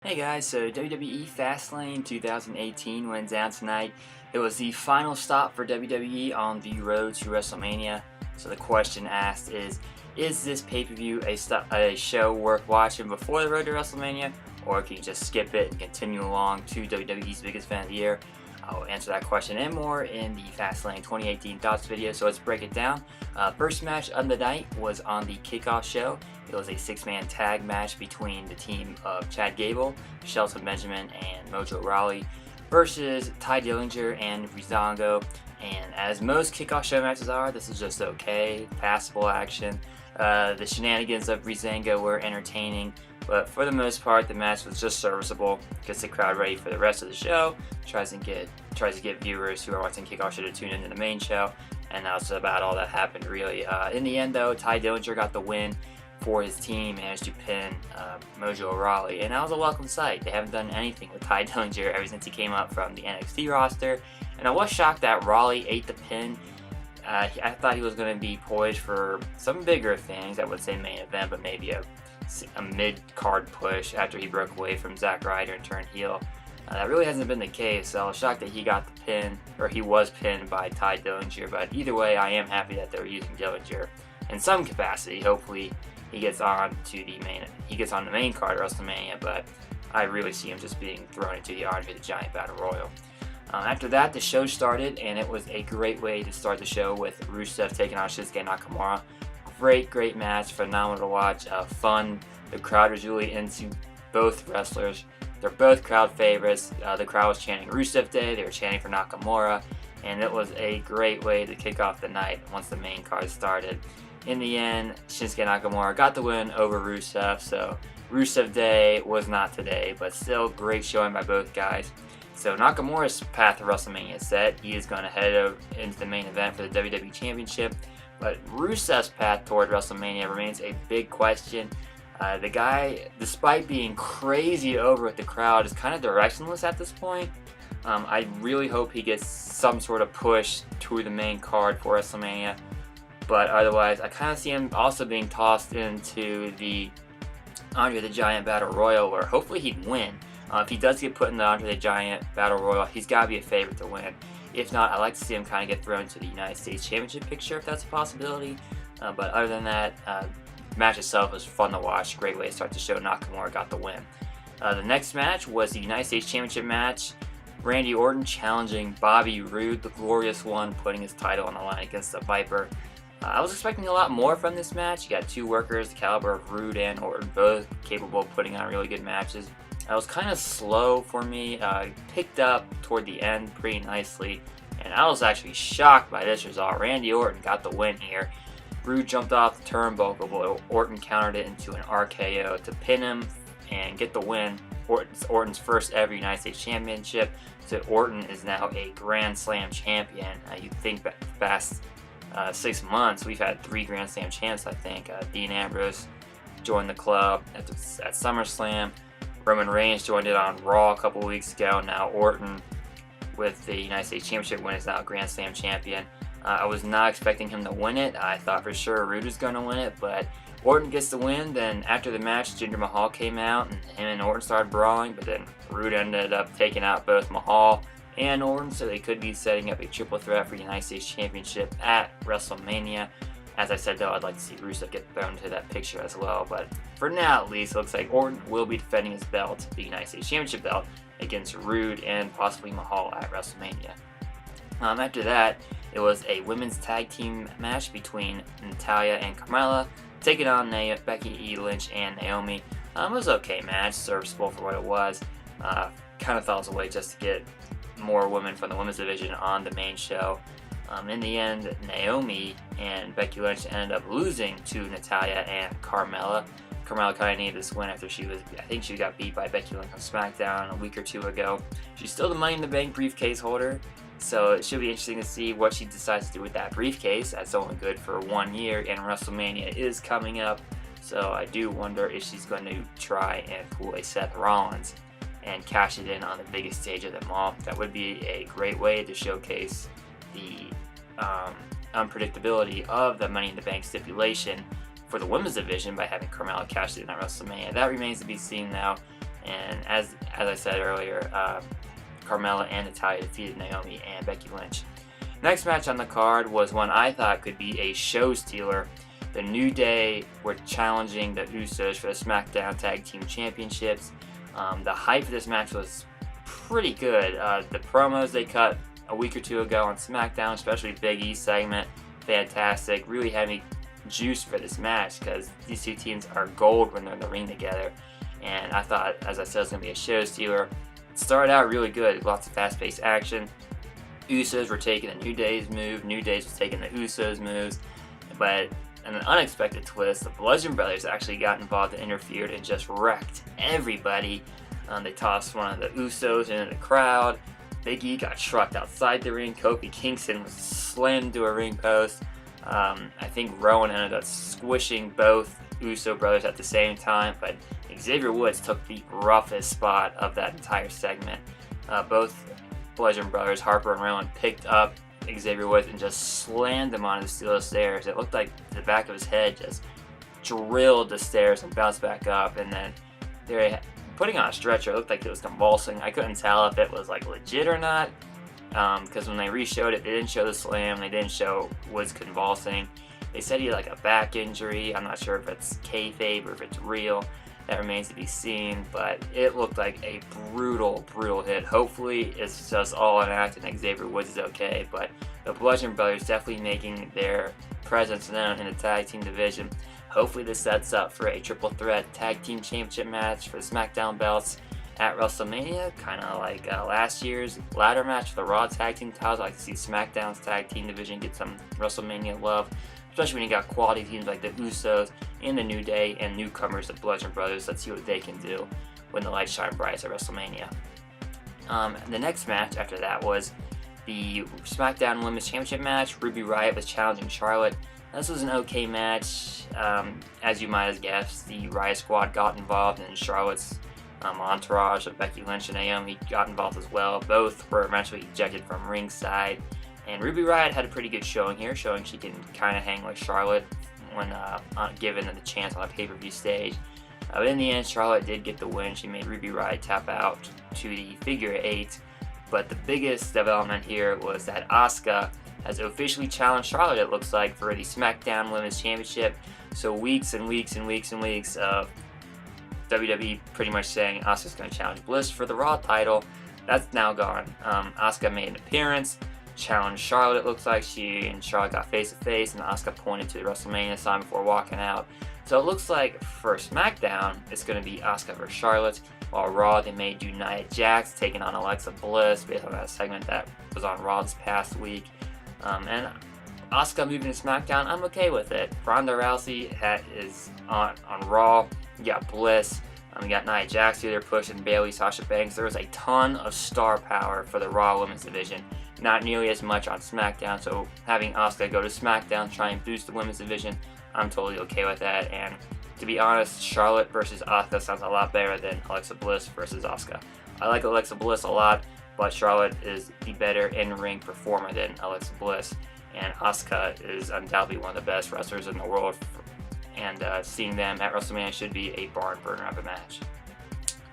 Hey guys, so WWE Fastlane 2018 went down tonight. It was the final stop for WWE on the road to WrestleMania. So the question asked is this pay-per-view a show worth watching before the road to WrestleMania, or can you just skip it and continue along to WWE's biggest event of the year? I'll answer that question and more in the Fastlane 2018 Thoughts video, so let's break it down. First match of the night was on the kickoff show. It was a six-man tag match between the team of Chad Gable, Shelton Benjamin, and Mojo Rawley versus Ty Dillinger and Breezango. And as most kickoff show matches are, this is just okay, passable action. The shenanigans of Breezango were entertaining, but for the most part, the match was just serviceable. Gets the crowd ready for the rest of the show. Tries to get viewers who are watching kickoff show to tune into the main show, and that's about all that happened really. In the end, though, Ty Dillinger got the win for his team, managed to pin Mojo Rawley, and that was a welcome sight. They haven't done anything with Ty Dillinger ever since he came up from the NXT roster, and I was shocked that Rawley ate the pin. I thought he was going to be poised for some bigger things. I would say main event, but maybe a mid-card push after he broke away from Zack Ryder and turned heel. That really hasn't been the case, so I was shocked that he got the pin, or he was pinned by Ty Dillinger, but either way, I am happy that they're using Dillinger in some capacity. Hopefully he gets on the main card of WrestleMania, but I really see him just being thrown into the Andre the Giant Battle Royal. After that, the show started, and it was a great way to start the show with Rusev taking on Shinsuke Nakamura. Great match, phenomenal to watch, fun. The crowd was really into both wrestlers. They're both crowd favorites. The crowd was chanting Rusev Day, they were chanting for Nakamura, and it was a great way to kick off the night once the main card started. In the end, Shinsuke Nakamura got the win over Rusev, so Rusev Day was not today, but still great showing by both guys. So Nakamura's path to WrestleMania is set. He is going to head into the main event for the WWE Championship, but Rusev's path toward WrestleMania remains a big question. The guy, despite being crazy over with the crowd, is kind of directionless at this point. I really hope he gets some sort of push to the main card for WrestleMania, but otherwise, I kind of see him also being tossed into the Andre the Giant Battle Royal, where hopefully he'd win. If he does get put in the Andre the Giant Battle Royal, he's got to be a favorite to win. If not, I'd like to see him kind of get thrown into the United States Championship picture if that's a possibility. But other than that, the match itself was fun to watch. Great way to start the show. Nakamura got the win. The next match was the United States Championship match. Randy Orton challenging Bobby Roode, the glorious one, putting his title on the line against the Viper. I was expecting a lot more from this match. You got two workers, the caliber of Roode and Orton, both capable of putting on really good matches. It was kind of slow for me. Picked up toward the end pretty nicely, and I was actually shocked by this result. Randy Orton got the win here. Roode jumped off the turnbuckle, but Orton countered it into an RKO to pin him and get the win. Orton's first ever United States Championship. So Orton is now a Grand Slam champion. You'd think that the past 6 months we've had 3 Grand Slam champs. I think Dean Ambrose joined the club at SummerSlam. Roman Reigns joined it on Raw a couple weeks ago. Now Orton, with the United States Championship win, is now Grand Slam champion. I was not expecting him to win it. I thought for sure Roode was going to win it, but Orton gets the win. Then after the match, Jinder Mahal came out, and him and Orton started brawling, but then Roode ended up taking out both Mahal and Orton, so they could be setting up a triple threat for the United States Championship at WrestleMania. As I said, though, I'd like to see Rusev get thrown into that picture as well, but for now at least, it looks like Orton will be defending his belt, the United States Championship belt, against Roode and possibly Mahal at WrestleMania. After that, it was a women's tag team match between Natalya and Carmella, taking on Becky E. Lynch and Naomi. It was an okay match, serviceable for what it was. Kind of thought it was a way just to get more women from the women's division on the main show. In the end, Naomi and Becky Lynch ended up losing to Natalya and Carmella. Carmella kind of needed this win after I think she got beat by Becky Lynch on SmackDown a week or two ago. She's still the Money in the Bank briefcase holder, so it should be interesting to see what she decides to do with that briefcase. That's only good for 1 year, and WrestleMania is coming up, so I do wonder if she's going to try and pull a Seth Rollins and cash it in on the biggest stage of them all. That would be a great way to showcase the unpredictability of the Money in the Bank stipulation for the women's division by having Carmella cash it in at WrestleMania. That remains to be seen now, And as I said earlier, Carmella and Natalya defeated Naomi and Becky Lynch. Next match on the card was one I thought could be a show stealer. The New Day were challenging the Usos for the SmackDown Tag Team Championships. The hype for this match was pretty good. The promos they cut a week or two ago on SmackDown, especially Big E's segment, fantastic. Really had me juiced for this match because these two teams are gold when they're in the ring together. And I thought, as I said, it was going to be a show stealer. It started out really good, lots of fast-paced action. Usos were taking the New Day's move, New Day's was taking the Usos' moves, but in an unexpected twist, the Bludgeon Brothers actually got involved and interfered and just wrecked everybody. They tossed one of the Usos into the crowd. Big E got trucked outside the ring. Kofi Kingston was slammed to a ring post. I think Rowan ended up squishing both Uso brothers at the same time, but Xavier Woods took the roughest spot of that entire segment. Both Bludgeon Brothers, Harper and Rowan, picked up Xavier Woods and just slammed him onto the steel stairs. It looked like the back of his head just drilled the stairs and bounced back up, and then they're putting on a stretcher. It looked like it was convulsing. I couldn't tell if it was like legit or not, because when they re-showed it, they didn't show the slam, they didn't show Woods convulsing. They said he had like a back injury. I'm not sure if it's kayfabe or if it's real. That remains to be seen, but it looked like a brutal hit. Hopefully it's just all an act and Xavier Woods is okay, but the Bludgeon Brothers definitely making their presence known in the tag team division. Hopefully this sets up for a triple threat tag team championship match for the SmackDown belts at WrestleMania, kind of like last year's ladder match for the Raw tag team titles. I like to see SmackDown's tag team division get some WrestleMania love, especially when you got quality teams like the Usos and the New Day and newcomers, the Bludgeon Brothers. Let's see what they can do when the lights shine bright at WrestleMania. The next match after that was the SmackDown Women's Championship match. Ruby Riott was challenging Charlotte. This was an okay match. As you might have guessed, the Riott Squad got involved, and Charlotte's entourage of Becky Lynch and Naomi got involved as well. Both were eventually ejected from ringside. And Ruby Riott had a pretty good showing here, showing she can kind of hang with Charlotte when given the chance on a pay-per-view stage. But in the end, Charlotte did get the win. She made Ruby Riott tap out to the figure 8. But the biggest development here was that Asuka has officially challenged Charlotte, it looks like, for the SmackDown Women's Championship. So weeks and weeks and weeks and weeks of WWE pretty much saying Asuka's going to challenge Bliss for the Raw title. That's now gone. Asuka made an appearance, challenged Charlotte, it looks like. She and Charlotte got face to face, and Asuka pointed to the WrestleMania sign before walking out. So it looks like for SmackDown, it's going to be Asuka versus Charlotte, while Raw they may do Nia Jax taking on Alexa Bliss based on that segment that was on Raw this past week. And Asuka moving to SmackDown, I'm okay with it. Ronda Rousey is on Raw. You got Bliss. You got Nia Jax here, they're pushing Bayley, Sasha Banks. There was a ton of star power for the Raw Women's division. Not nearly as much on SmackDown, so having Asuka go to SmackDown, try and boost the women's division, I'm totally okay with that. And to be honest, Charlotte versus Asuka sounds a lot better than Alexa Bliss versus Asuka. I like Alexa Bliss a lot, but Charlotte is the better in-ring performer than Alexa Bliss. And Asuka is undoubtedly one of the best wrestlers in the world. And seeing them at WrestleMania should be a barn burner of a match.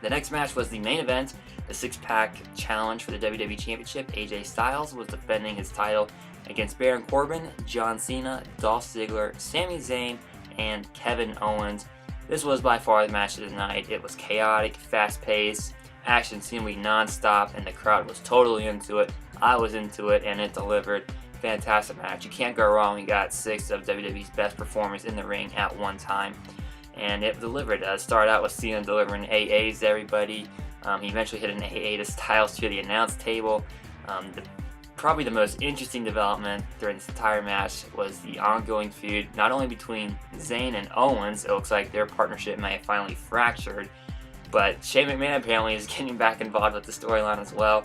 The next match was the main event, the six-pack challenge for the WWE Championship. AJ Styles was defending his title against Baron Corbin, John Cena, Dolph Ziggler, Sami Zayn, and Kevin Owens. This was by far the match of the night. It was chaotic, fast-paced, action seemingly non-stop, and the crowd was totally into it. I was into it, and it delivered. Fantastic match. You can't go wrong. We got 6 of WWE's best performers in the ring at one time, and it delivered. Started out with Cena delivering AAs to everybody. He eventually hit an AA to Styles to the announce table. Probably the most interesting development during this entire match was the ongoing feud, not only between Zayn and Owens. It looks like their partnership may have finally fractured, but Shane McMahon apparently is getting back involved with the storyline as well.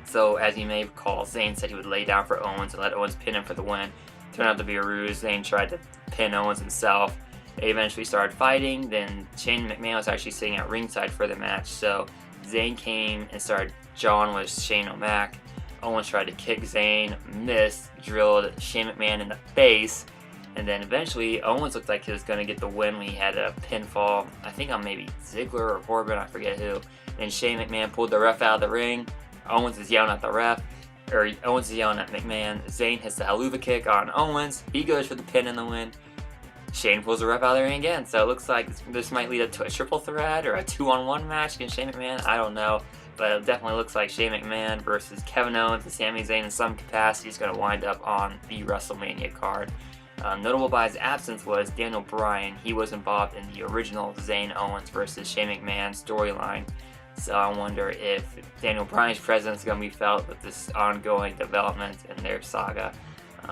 So as you may recall, Zayn said he would lay down for Owens and let Owens pin him for the win. Turned out to be a ruse. Zayn tried to pin Owens himself. They eventually started fighting. Then Shane McMahon was actually sitting at ringside for the match. So Zayn came and started jawing with Shane O'Mac. Owens tried to kick Zayn, missed, drilled Shane McMahon in the face. And then eventually Owens looked like he was going to get the win when he had a pinfall, I think on maybe Ziggler or Corbin, I forget who. And Shane McMahon pulled the ref out of the ring. Owens is yelling at the ref, or Owens is yelling at McMahon. Zayn hits the haluva kick on Owens. He goes for the pin and the win. Shane pulls the ref out of the ring again. So it looks like this might lead up to a triple threat or a 2-on-1 match against Shane McMahon. I don't know. But it definitely looks like Shane McMahon versus Kevin Owens and Sami Zayn in some capacity is going to wind up on the WrestleMania card. Notable by his absence was Daniel Bryan. He was involved in the original Zayn Owens versus Shane McMahon storyline. So I wonder if Daniel Bryan's presence is going to be felt with this ongoing development in their saga.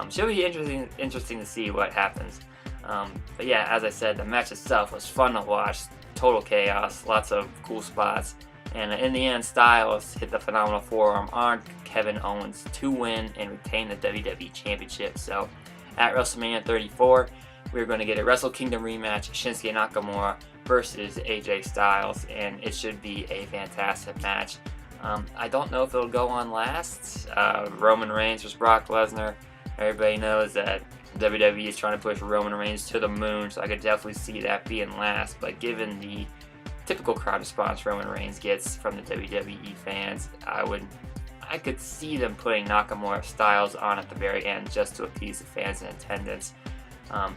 Should be interesting to see what happens. But yeah, as I said, the match itself was fun to watch. Total chaos, lots of cool spots. And in the end, Styles hit the phenomenal forearm on Kevin Owens to win and retain the WWE Championship. So at WrestleMania 34, we're going to get a Wrestle Kingdom rematch, Shinsuke Nakamura versus AJ Styles, and it should be a fantastic match. I don't know if it'll go on last. Roman Reigns versus Brock Lesnar. Everybody knows that WWE is trying to push Roman Reigns to the moon, so I could definitely see that being last. But given the typical crowd response Roman Reigns gets from the WWE fans, I could see them putting Nakamura Styles on at the very end just to appease the fans in attendance.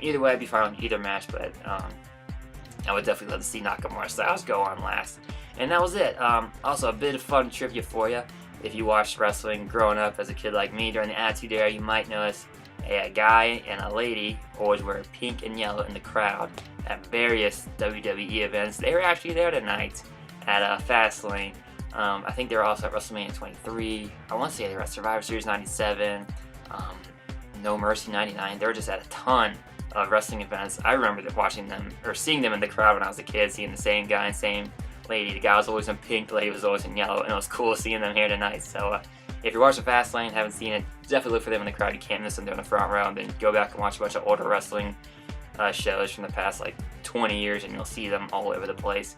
Either way, I'd be fine on either match, but I would definitely love to see Nakamura Styles go on last. And that was it. Also, a bit of fun trivia for you. If you watched wrestling growing up as a kid like me during the Attitude Era, you might notice a guy and a lady always wear pink and yellow in the crowd at various WWE events. They were actually there tonight at Fastlane. I think they were also at WrestleMania 23. I want to say they were at Survivor Series 97, No Mercy 99. They were just at a ton of wrestling events. I remember watching them or seeing them in the crowd when I was a kid, seeing the same guy and same lady. The guy was always in pink, the lady was always in yellow, and it was cool seeing them here tonight. So if you're watching Fastlane, haven't seen it, definitely look for them in the crowd. You can't miss them. They're in the front row. And then go back and watch a bunch of older wrestling shows from the past like 20 years, and you'll see them all over the place.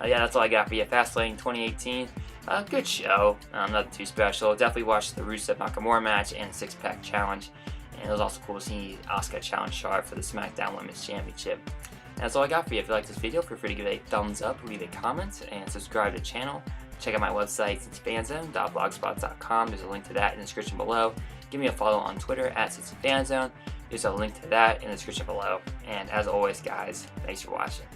Yeah, that's all I got for you. Fastlane 2018. Good show. Nothing too special. Definitely watched the Rusev Nakamura match and six-pack challenge. And it was also cool to see Asuka challenge Charlotte for the SmackDown Women's Championship. And that's all I got for you. If you like this video, feel free to give it a thumbs up, leave a comment, and subscribe to the channel. Check out my website, cincyfanzone.blogspot.com. There's a link to that in the description below. Give me a follow on Twitter at Cincy Fan Zone. There's a link to that in the description below. And as always, guys, thanks for watching.